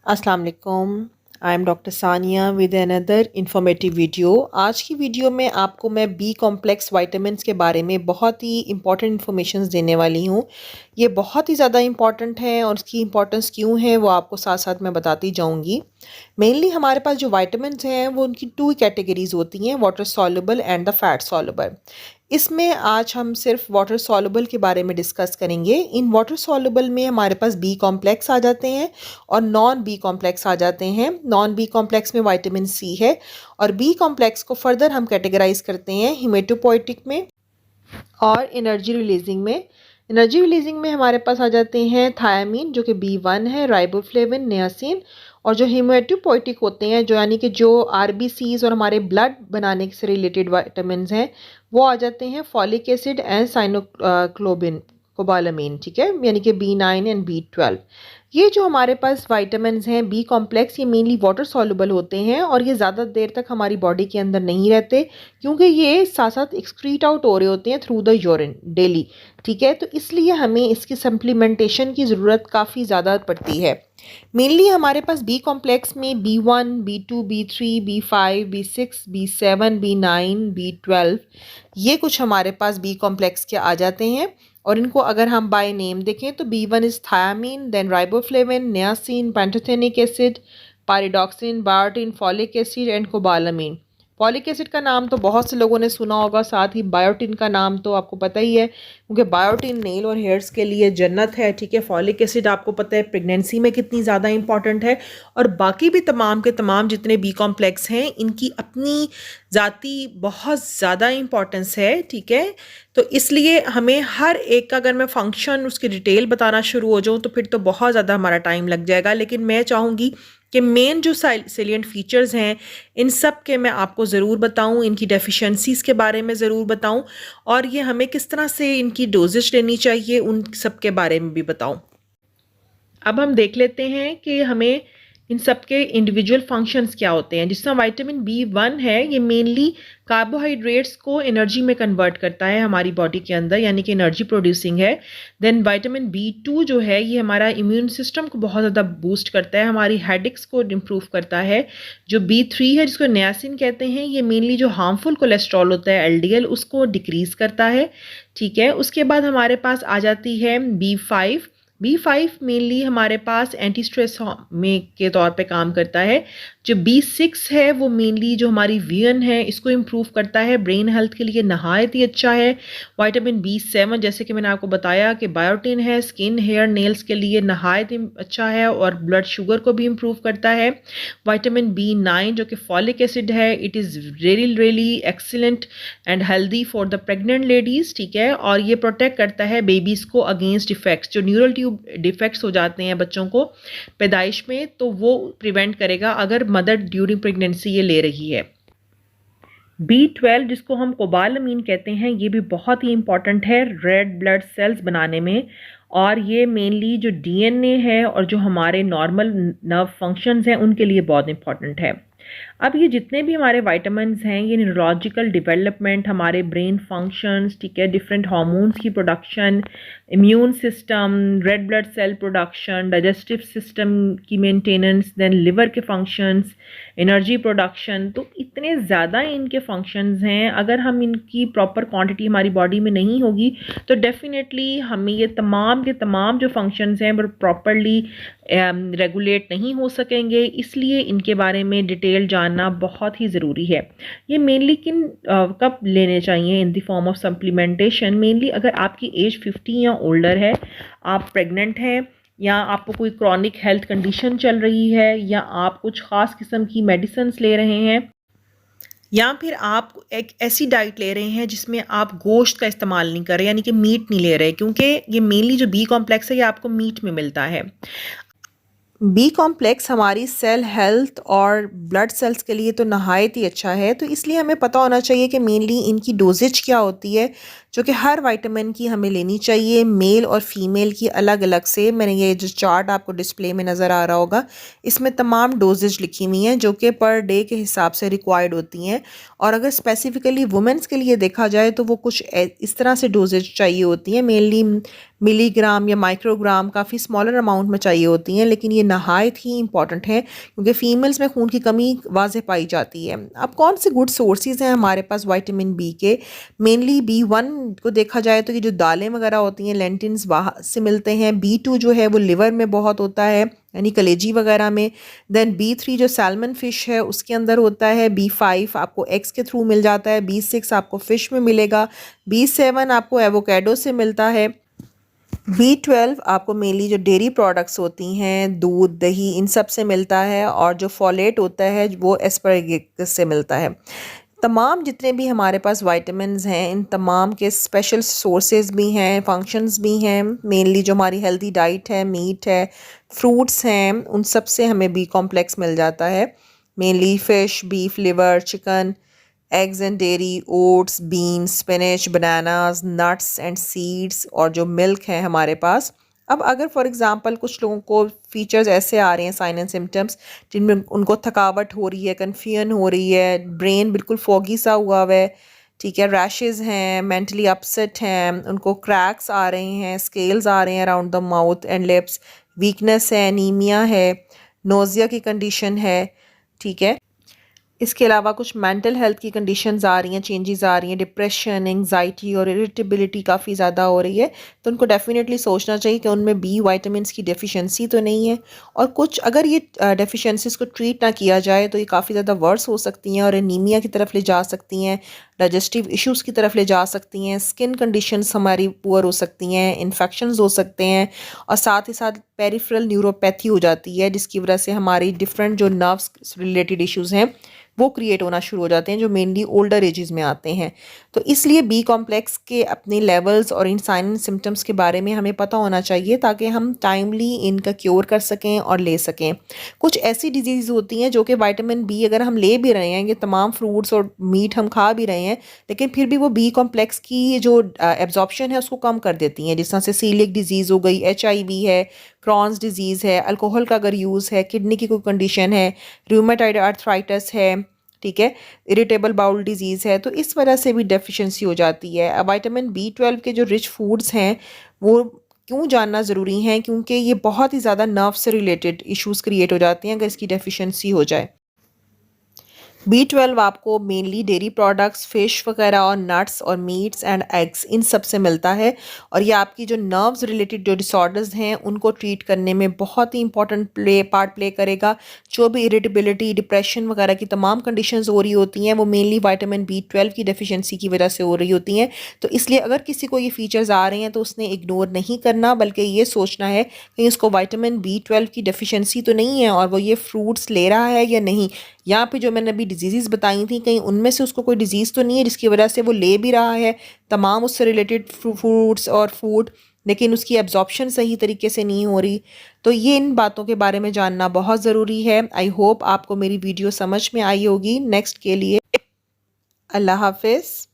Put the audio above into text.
अस्सलाम वालेकुम। I am doctor Sania with another informative video. आज की वीडियो में आपको मैं बी कॉम्प्लेक्स वाइटामिन्स के बारे में बहुत ही इंपॉर्टेंट इन्फॉर्मेशन देने वाली हूँ। ये बहुत ही ज़्यादा इंपॉर्टेंट है और इसकी इंपॉर्टेंस क्यों है वो आपको साथ साथ मैं बताती जाऊँगी। मेनली हमारे पास जो वाइटामिन्स हैं वो उनकी टू कैटेगरीज होती हैं, water soluble and the fat soluble. इसमें आज हम सिर्फ वाटर सॉल्युबल के बारे में डिस्कस करेंगे। इन वाटर सॉल्युबल में हमारे पास बी कॉम्प्लेक्स आ जाते हैं और नॉन बी कॉम्प्लेक्स आ जाते हैं। नॉन बी कॉम्प्लेक्स में विटामिन सी है और बी कॉम्प्लेक्स को फर्दर हम कैटेगराइज करते हैं हिमेटोपोइटिक में और एनर्जी रिलीजिंग में। एनर्जी रिलीजिंग में हमारे पास आ जाते हैं थायामीन जो कि बी1 है, राइबोफ्लेविन, नियासिन। और जो हिमेटोपोइटिक होते हैं जो यानी कि जो आरबीसीज और हमारे ब्लड बनाने से रिलेटेड विटामिन हैं वो आ जाते हैं फॉलिक एसिड एंड साइनोक्लोबिन कोबालामीन, ठीक है, यानी कि बी9 एंड बी12। ये जो हमारे पास विटामिन्स हैं बी कॉम्प्लेक्स ये मेनली वाटर सॉल्युबल होते हैं और ये ज़्यादा देर तक हमारी बॉडी के अंदर नहीं रहते क्योंकि ये साथ साथ एक्सक्रीट आउट हो रहे होते हैं थ्रू द यूरिन डेली, ठीक है। तो इसलिए हमें इसकी सप्लीमेंटेशन की ज़रूरत काफ़ी ज़्यादा पड़ती है। मेनली हमारे पास बी कॉम्प्लेक्स में B1, बी2, B3, B5, B6, बी7, बी9, B12 ये कुछ हमारे पास बी कॉम्प्लेक्स के आ जाते हैं। और इनको अगर हम बाय नेम देखें तो B one is thiamine, then riboflavin, niacin, pantothenic acid, pyridoxine, biotin, folic acid and cobalamin. Folic acid का नाम तो बहुत से लोगों ने सुना होगा, साथ ही बायोटिन का नाम तो आपको पता ही है क्योंकि बायोटिन नेल और हेयर्स के लिए जन्नत है, ठीक है। फॉलिक एसिड आपको पता है प्रेगनेंसी में कितनी ज़्यादा इंपॉर्टेंट है। और बाकी भी तमाम के तमाम जितने बी कॉम्प्लेक्स हैं इनकी अपनी ज़ाती बहुत ज़्यादा इंपॉर्टेंस है, ठीक है। तो इसलिए हमें हर एक का अगर मैं फंक्शन उसकी डिटेल बताना शुरू हो जाऊँ तो फिर तो बहुत ज़्यादा हमारा टाइम लग जाएगा, लेकिन मैं चाहूँगी कि मेन जो सेलिएंट फीचर्स हैं इन सब के मैं आपको ज़रूर बताऊं, इनकी डेफिशिएंसीज़ के बारे में ज़रूर बताऊं और ये हमें किस तरह से इनकी डोजेज लेनी चाहिए उन सब के बारे में भी बताऊं। अब हम देख लेते हैं कि हमें इन सब के इंडिविजुअल फंक्शंस क्या होते हैं। जिस तरह विटामिन बी1 है ये मेनली कार्बोहाइड्रेट्स को एनर्जी में कन्वर्ट करता है हमारी बॉडी के अंदर, यानी कि एनर्जी प्रोड्यूसिंग है। देन विटामिन बी2 जो है ये हमारा इम्यून सिस्टम को बहुत ज़्यादा बूस्ट करता है, हमारी हेडेक्स को इम्प्रूव करता है। जो बी3 है जिसको नियासिन कहते हैं ये मेनली जो हार्मफुल कोलेस्ट्रॉल होता है एलडीएल उसको डिक्रीज़ करता है, ठीक है। उसके बाद हमारे पास आ जाती है बी5। बी5 मेनली हमारे पास एंटी स्ट्रेस में के तौर पे काम करता है। जो बी6 है वो मेनली जो हमारी विजन है इसको इम्प्रूव करता है, ब्रेन हेल्थ के लिए नहायत ही अच्छा है। विटामिन बी7 जैसे कि मैंने आपको बताया कि बायोटिन है, स्किन हेयर नेल्स के लिए नहायत ही अच्छा है और ब्लड शुगर को भी इम्प्रूव करता है। विटामिन बी9 जो कि फॉलिक एसिड है it is really really excellent and healthy for the pregnant ladies, ठीक है। और ये प्रोटेक्ट करता है बेबीज़ को अगेंस्ट डिफेक्ट्स, जो न्यूरल ट्यूब डिफेक्ट्स हो जाते हैं बच्चों को पैदाइश में तो वो प्रिवेंट करेगा अगर मदर ड्यूरिंग प्रेगनेंसी ये ले रही है। बी12 जिसको हम कोबालामीन कहते हैं ये भी बहुत ही इंपॉर्टेंट है रेड ब्लड सेल्स बनाने में और ये मेनली जो डीएनए है और जो हमारे नॉर्मल नर्व फंक्शंस हैं उनके लिए बहुत इंपॉर्टेंट है। अब ये जितने भी हमारे विटामिन्स हैं ये न्यूरोलॉजिकल डेवलपमेंट, हमारे ब्रेन फंक्शंस, ठीक है, डिफरेंट हार्मोन्स की production, immune system, red blood cell production, digestive system की मेंटेनेंस, देन लिवर के फंक्शंस, एनर्जी प्रोडक्शन, तो इतने ज़्यादा इनके फंक्शंस हैं। अगर हम इनकी प्रॉपर क्वांटिटी हमारी बॉडी में नहीं होगी तो डेफिनेटली हमें ये तमाम के तमाम जो फंक्शंस हैं वो प्रॉपरली रेगुलेट नहीं हो सकेंगे। इसलिए इनके बारे में डिटेल जानना बहुत ही ज़रूरी है। ये मेनली कब लेने चाहिए in the form of supplementation. Mainly अगर आपकी एज 50 या ओल्डर है, आप प्रेग्नेंट हैं या आपको कोई क्रॉनिक हेल्थ कंडीशन चल रही है या आप कुछ ख़ास किस्म की मेडिसिन्स ले रहे हैं या फिर आप एक ऐसी डाइट ले रहे हैं जिसमें आप गोश्त का इस्तेमाल नहीं कर रहे यानी कि मीट नहीं ले रहे, क्योंकि ये मेनली जो बी कॉम्प्लेक्स है ये आपको मीट में मिलता है। बी कॉम्प्लेक्स हमारी सेल हेल्थ और ब्लड सेल्स के लिए तो नहायत ही अच्छा है, तो इसलिए हमें पता होना चाहिए कि मेनली इनकी डोजेज क्या होती है जो कि हर विटामिन की हमें लेनी चाहिए, मेल और फीमेल की अलग अलग से। मैंने ये जो चार्ट आपको डिस्प्ले में नज़र आ रहा होगा इसमें तमाम डोजेज लिखी हुई हैं जो कि पर डे के हिसाब से रिक्वायर्ड होती हैं। और अगर स्पेसिफ़िकली वुमेंस के लिए देखा जाए तो वो कुछ इस तरह से डोजेज चाहिए होती हैं। मेनली मिलीग्राम या माइक्रोग्राम काफ़ी स्मॉलर अमाउंट में चाहिए होती हैं, लेकिन ये नहायत ही इंपॉर्टेंट है क्योंकि फ़ीमेल्स में खून की कमी वाज़ेह पाई जाती है। अब कौन से गुड सोर्सेज हैं हमारे पास विटामिन बी के? मेनली B1 को देखा जाए तो ये जो दालें वगैरह होती हैं, लेंटिन्स बाहर से मिलते हैं। B2 जो है वो लिवर में बहुत होता है, यानी कलेजी वगैरह में। देन B3 जो सैल्मन फ़िश है उसके अंदर होता है। B5 आपको एग्स के थ्रू मिल जाता है। B6 आपको फ़िश में मिलेगा। B7 आपको एवोकेडो से मिलता है। B12 आपको मेनली जो डेयरी प्रोडक्ट्स होती हैं, दूध, दही, इन सब से मिलता है। और जो फोलेट होता है वो एस्परगिस से मिलता है। तमाम जितने भी हमारे पास विटामिन्स हैं, इन तमाम के स्पेशल सोर्सेज भी हैं, फंक्शंस भी हैं। मेनली जो हमारी हेल्दी डाइट है, मीट है, फ्रूट्स हैं, उन सब से हमें बी कॉम्प्लेक्स मिल जाता है। Mainly fish, beef, liver, chicken, eggs and dairy, oats, beans, spinach, bananas, nuts and seeds, और जो मिल्क है हमारे पास। अब अगर फॉर एग्जांपल कुछ लोगों को फीचर्स ऐसे आ रहे हैं, साइन एंड सिम्टम्स, जिनमें उनको थकावट हो रही है, कन्फ्यूजन हो रही है, ब्रेन बिल्कुल फॉगी सा हुआ हुआ है, ठीक है, रैशेस हैं, मेंटली अपसेट हैं, उनको क्रैक्स आ रहे हैं, स्केल्स आ रहे हैं around the mouth and lips, weakness है, एनीमिया है, नोज़िया की कंडीशन है, ठीक है, इसके अलावा कुछ मेंटल हेल्थ की कंडीशंस आ रही हैं, चेंजेस आ रही हैं, डिप्रेशन, एंजाइटी और इरिटेबिलिटी काफ़ी ज़्यादा हो रही है, तो उनको डेफिनेटली सोचना चाहिए कि उनमें बी विटामिन्स की डेफिशिएंसी तो नहीं है। और कुछ अगर ये डेफिशिएंसीज को ट्रीट ना किया जाए तो ये काफ़ी ज़्यादा वर्स हो सकती हैं और एनीमिया की तरफ ले जा सकती हैं, डाइजेस्टिव इश्यूज़ की तरफ ले जा सकती हैं, स्किन कंडीशंस हमारी पुअर हो सकती हैं, इन्फेक्शंस हो सकते हैं, और साथ ही साथ पेरिफेरल न्यूरोपैथी हो जाती है, जिसकी वजह से हमारी डिफरेंट जो नर्व्स रिलेटेड इश्यूज़ हैं वो क्रिएट होना शुरू हो जाते हैं, जो मेनली ओल्डर एजेस में आते हैं। तो इसलिए बी कॉम्प्लेक्स के अपने लेवल्स और इन साइन एंड सिम्टम्स के बारे में हमें पता होना चाहिए, ताकि हम टाइमली इनका क्योर कर सकें और ले सकें। कुछ ऐसी डिजीज़ होती हैं जो कि विटामिन बी अगर हम ले भी रहे हैं, ये तमाम फ्रूट्स और मीट हम खा भी रहे हैं, लेकिन फिर भी वो बी कॉम्प्लेक्स की जो एब्जॉर्प्शन है उसको कम कर देती हैं। जिस तरह से सीलिक डिजीज़ हो गई, HIV है, क्रॉन्स डिजीज़ है, अल्कोहल का अगर यूज़ है, किडनी की कोई कंडीशन है, रूमेटॉइड आर्थराइटिस है, ठीक है, इरिटेबल बाउल डिजीज़ है, तो इस वजह से भी डेफिशिएंसी हो जाती है। अब विटामिन B12 के जो रिच फूड्स हैं वो क्यों जानना ज़रूरी हैं, क्योंकि ये बहुत ही ज़्यादा नर्व से रिलेटेड इश्यूज़ क्रिएट हो जाते हैं अगर इसकी डेफिशिएंसी हो जाए। B12 आपको मेनली डेयरी प्रोडक्ट्स, फ़िश वगैरह और नट्स और मीट्स एंड एग्स, इन सब से मिलता है, और ये आपकी जो नर्व्स रिलेटेड जो डिसऑर्डर्स हैं उनको ट्रीट करने में बहुत ही इंपॉर्टेंट पार्ट प्ले करेगा। जो भी इरिटेबिलिटी, डिप्रेशन वगैरह की तमाम कंडीशंस हो रही होती हैं वो मेनली विटामिन B12 की डेफिशिएंसी की वजह से हो रही होती हैं। तो इसलिए अगर किसी को ये फीचर्स आ रहे हैं तो उसने इग्नोर नहीं करना, बल्कि ये सोचना है कहीं उसको विटामिन B12 की डेफिशिएंसी तो नहीं है और वो ये फ्रूट्स ले रहा है या नहीं। यहाँ पे जो मैंने अभी डिजीज़ बताई थी, कहीं उनमें से उसको कोई डिजीज़ तो नहीं है जिसकी वजह से वो ले भी रहा है तमाम उससे रिलेटेड फ्रूट्स और फूड, लेकिन उसकी एब्जॉर्प्शन सही तरीके से नहीं हो रही। तो ये इन बातों के बारे में जानना बहुत ज़रूरी है। आई होप आपको मेरी वीडियो समझ में आई होगी। नेक्स्ट के लिए अल्लाह हाफिज़।